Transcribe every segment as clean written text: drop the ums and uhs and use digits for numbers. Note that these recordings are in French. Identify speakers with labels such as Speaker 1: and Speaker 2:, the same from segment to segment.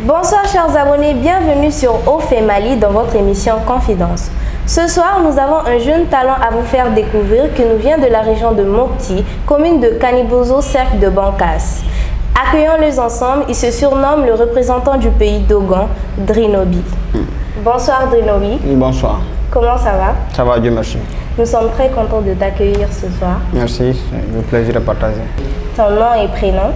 Speaker 1: Bonsoir chers abonnés, bienvenue sur Au fait Mali dans votre émission Confidence. Ce soir, nous avons un jeune talent à vous faire découvrir qui nous vient de la région de Mopti, commune de Kanibozo, cercle de Bankas. Accueillons-les ensemble, il se surnomme le représentant du pays Dogon, Drinobi. Bonsoir Drinobi.
Speaker 2: Bonsoir.
Speaker 1: Comment ça va?
Speaker 2: Ça va, Dieu merci.
Speaker 1: Nous sommes très contents de t'accueillir ce soir.
Speaker 2: Merci, c'est un plaisir de partager.
Speaker 1: Ton nom et prénom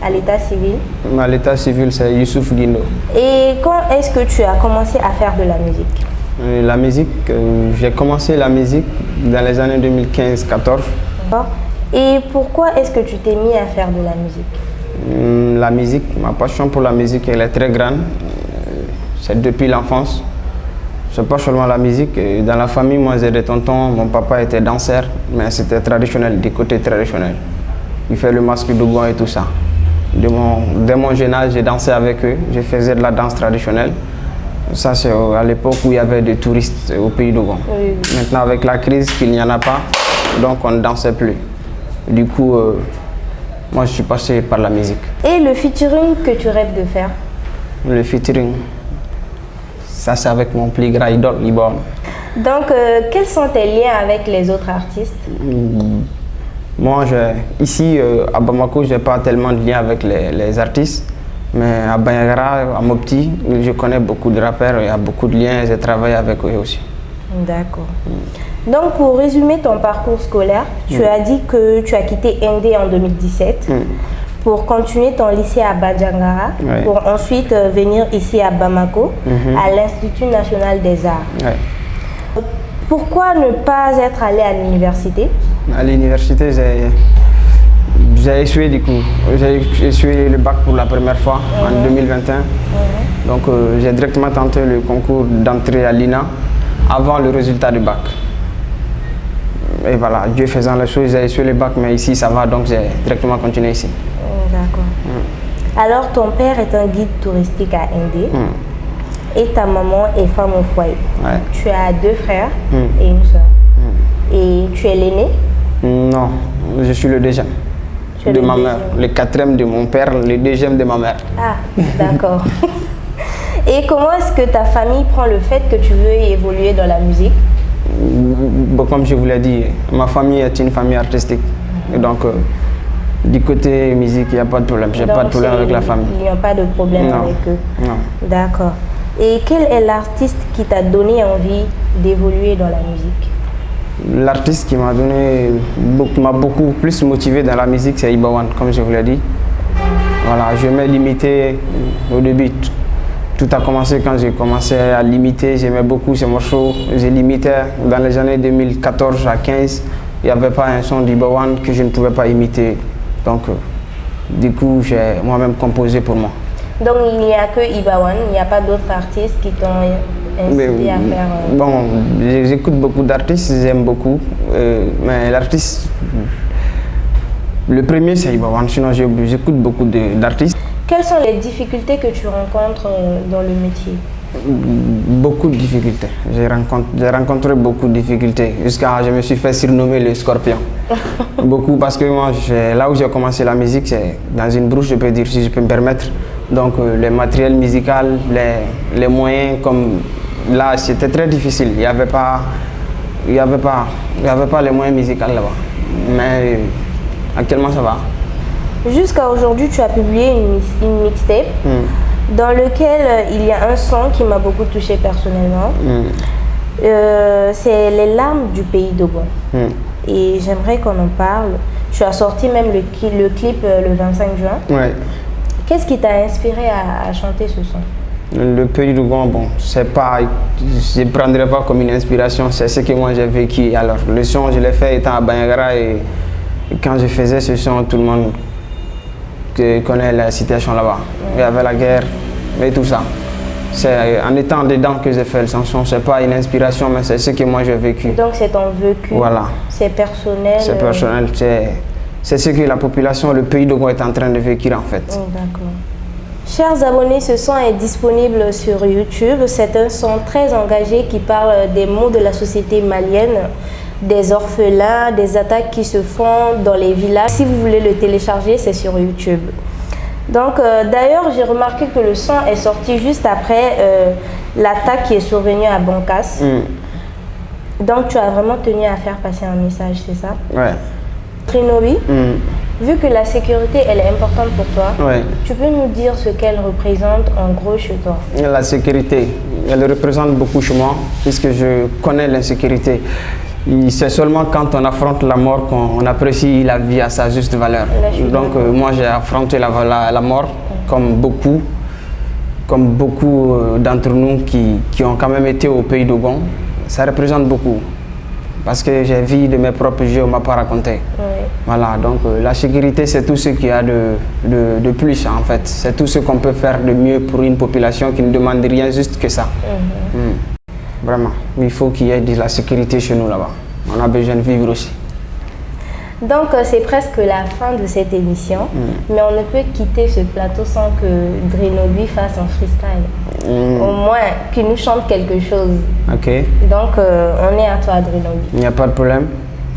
Speaker 1: à l'état civil?
Speaker 2: À l'état civil, c'est Youssouf Guindo.
Speaker 1: Et quand est-ce que tu as commencé à faire de la musique?
Speaker 2: La musique, j'ai commencé la musique dans les années 2015-14.
Speaker 1: Et pourquoi est-ce que tu t'es mis à faire de la musique?
Speaker 2: La musique, ma passion pour la musique, elle est très grande. C'est depuis l'enfance. C'est pas seulement la musique. Dans la famille, moi j'ai des tontons. Mon papa était danseur, mais c'était traditionnel, du côté traditionnel. Il fait le masque Dogon et tout ça. Dès mon jeune âge, j'ai dansé avec eux. Je faisais de la danse traditionnelle. Ça, c'est à l'époque où il y avait des touristes au pays Dogon.
Speaker 1: Oui.
Speaker 2: Maintenant, avec la crise, qu'il n'y en a pas, donc on ne dansait plus. Du coup, moi, je suis passé par la musique.
Speaker 1: Et le featuring que tu rêves de faire?
Speaker 2: Le featuring, ça, c'est avec mon plus grand idole, Ibon.
Speaker 1: Donc, quels sont tes liens avec les autres artistes?
Speaker 2: Moi, ici, à Bamako, je n'ai pas tellement de liens avec les artistes. Mais à Banyagara, à Mopti, je connais beaucoup de rappeurs, il y a beaucoup de liens et j'ai travaillé avec eux aussi.
Speaker 1: D'accord. Donc, pour résumer ton parcours scolaire, tu as dit que tu as quitté Ndé en 2017 pour continuer ton lycée à Badjangara, pour ensuite venir ici à Bamako, à l'Institut national des arts. Pourquoi ne pas être allé à l'université?
Speaker 2: À l'université, j'ai échoué du coup. J'ai échoué le bac pour la première fois en 2021. Donc j'ai directement tenté le concours d'entrée à l'INA avant le résultat du bac. Et voilà, Dieu faisant les choses, j'ai échoué le bac, mais ici ça va, donc j'ai directement continué ici.
Speaker 1: D'accord. Alors ton père est un guide touristique à Ndé et ta maman est femme au foyer. Tu as deux frères et une soeur. Et tu es l'aîné?
Speaker 2: Non, je suis le deuxième. De ma mère, le quatrième de mon père, le deuxième de ma mère.
Speaker 1: Ah, d'accord. Et comment est-ce que ta famille prend le fait que tu veux évoluer dans la musique?
Speaker 2: Bon, comme je vous l'ai dit, ma famille est une famille artistique. Et donc, du côté musique, il n'y a pas de problème. Je n'ai pas de problème avec la famille.
Speaker 1: Il n'y a pas de problème avec eux?
Speaker 2: Non.
Speaker 1: D'accord. Et quel est l'artiste qui t'a donné envie d'évoluer dans la musique?
Speaker 2: L'artiste qui m'a beaucoup plus motivé dans la musique, c'est Ibawan, comme je vous l'ai dit. Voilà, je m'ai limité au début. Tout a commencé quand j'ai commencé à limiter. J'aimais beaucoup ces morceaux. J'ai limité dans les années 2014 à 2015. Il n'y avait pas un son d'Ibawan que je ne pouvais pas imiter. Donc, du coup, j'ai moi-même composé pour moi.
Speaker 1: Donc, il n'y a que Ibawan, il n'y a pas d'autres artistes qui t'ont incité à faire...
Speaker 2: Bon, j'écoute beaucoup d'artistes, j'aime beaucoup. Mais l'artiste, le premier c'est Ibawan, sinon j'écoute beaucoup d'artistes.
Speaker 1: Quelles sont les difficultés que tu rencontres dans le métier?
Speaker 2: Beaucoup de difficultés. J'ai rencontré beaucoup de difficultés. Jusqu'à je me suis fait surnommer le scorpion. Beaucoup parce que moi, là où j'ai commencé la musique, c'est dans une brousse, je peux dire, si je peux me permettre. Donc le matériel musical, les moyens, comme là, c'était très difficile. Il n'y avait pas les moyens musicaux là-bas. Mais actuellement, ça va. Jusqu'à
Speaker 1: aujourd'hui, tu as publié une mixtape dans lequel il y a un son qui m'a beaucoup touché personnellement. C'est Les larmes du pays Dogon. Et j'aimerais qu'on en parle. Tu as sorti même le clip le 25 juin. Qu'est-ce qui t'a inspiré à chanter ce son?
Speaker 2: Le pays Dogon, bon, c'est pas, je ne prendrais pas comme une inspiration, c'est ce que moi j'ai vécu. Alors, le son, je l'ai fait étant à Banyagara et quand je faisais ce son, tout le monde connaît la situation là-bas. Il y avait la guerre et tout ça. C'est en étant dedans que j'ai fait le chanson. C'est pas une inspiration, mais c'est ce que moi j'ai vécu.
Speaker 1: Donc c'est ton vécu.
Speaker 2: Voilà.
Speaker 1: C'est personnel.
Speaker 2: C'est personnel. C'est ce que la population, le pays Dogon est en train de vécu en fait.
Speaker 1: D'accord. Chers abonnés, ce son est disponible sur YouTube. C'est un son très engagé qui parle des maux de la société malienne, des orphelins, des attaques qui se font dans les villages. Si vous voulez le télécharger, c'est sur YouTube. Donc, d'ailleurs, j'ai remarqué que le son est sorti juste après l'attaque qui est survenue à Bankas. Donc, tu as vraiment tenu à faire passer un message, c'est ça?
Speaker 2: Ouais.
Speaker 1: Drinobi, vu que la sécurité, elle est importante pour toi, tu peux nous dire ce qu'elle représente en gros chez toi?
Speaker 2: La sécurité, elle représente beaucoup chez moi, puisque je connais l'insécurité. C'est seulement quand on affronte la mort qu'on apprécie la vie à sa juste valeur. Donc moi j'ai affronté la mort comme beaucoup d'entre nous qui ont quand même été au pays d'Ogon. Ça représente beaucoup parce que j'ai vu de mes propres yeux, on ne m'a pas raconté. Voilà, donc la sécurité c'est tout ce qu'il y a de plus en fait. C'est tout ce qu'on peut faire de mieux pour une population qui ne demande rien juste que ça. Vraiment, il faut qu'il y ait de la sécurité chez nous là-bas. On a besoin de vivre aussi.
Speaker 1: Donc c'est presque la fin de cette émission, mais on ne peut quitter ce plateau sans que Drinobi fasse un freestyle. Au moins qu'il nous chante quelque chose.
Speaker 2: Ok.
Speaker 1: Donc on est à toi Drinobi.
Speaker 2: Il n'y a pas de problème.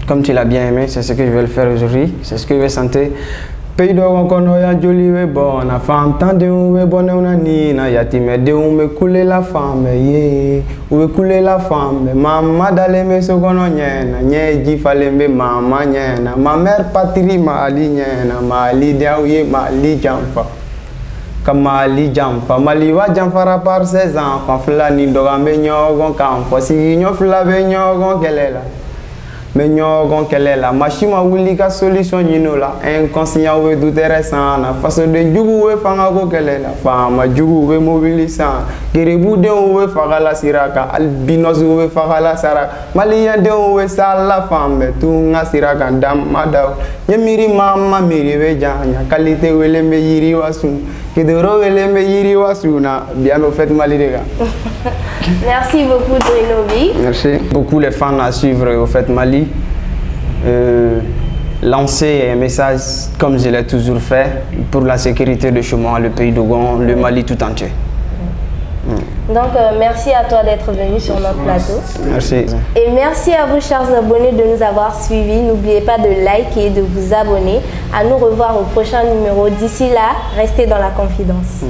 Speaker 2: Comme tu l'as bien aimé, c'est ce que je vais le faire aujourd'hui. C'est ce que je vais chanter. Pays d'Ogon kono ya joli we bon na fam tande we bonne una ni na yatime de me couler la femme ye we couler la femme mama dale me so kono nyena nye ji fale me mama nyena ma mère patrie mali nyena mali diaouye mali jamfa kamali jamfa mali wa jamfara par ses enfants flani doga me nyogon kam fo si nyo fla be nyogon kelela mais ñogon kelela machima wuli ka solution ñino la inconscient we intéressant na façon de jugu we fanga ko kelela fama jugu we mobilisan gerebu de we fagala siraka albinos we fagala sara maliya de we sala femme tunga siraka dam madaw yemiri mama miri we janya qualité we le yiri wasu kedoro we le yiri wasu na bien au fait mali de gars.
Speaker 1: Merci beaucoup Drinobi.
Speaker 2: Merci beaucoup les fans à suivre au fait Mali. Lancer un message comme je l'ai toujours fait pour la sécurité de chez moi, le pays d'Ogon, le Mali tout entier.
Speaker 1: Donc merci à toi d'être venu sur notre plateau.
Speaker 2: Merci.
Speaker 1: Et merci à vous chers abonnés de nous avoir suivis. N'oubliez pas de liker et de vous abonner. À nous revoir au prochain numéro. D'ici là, restez dans la confidence.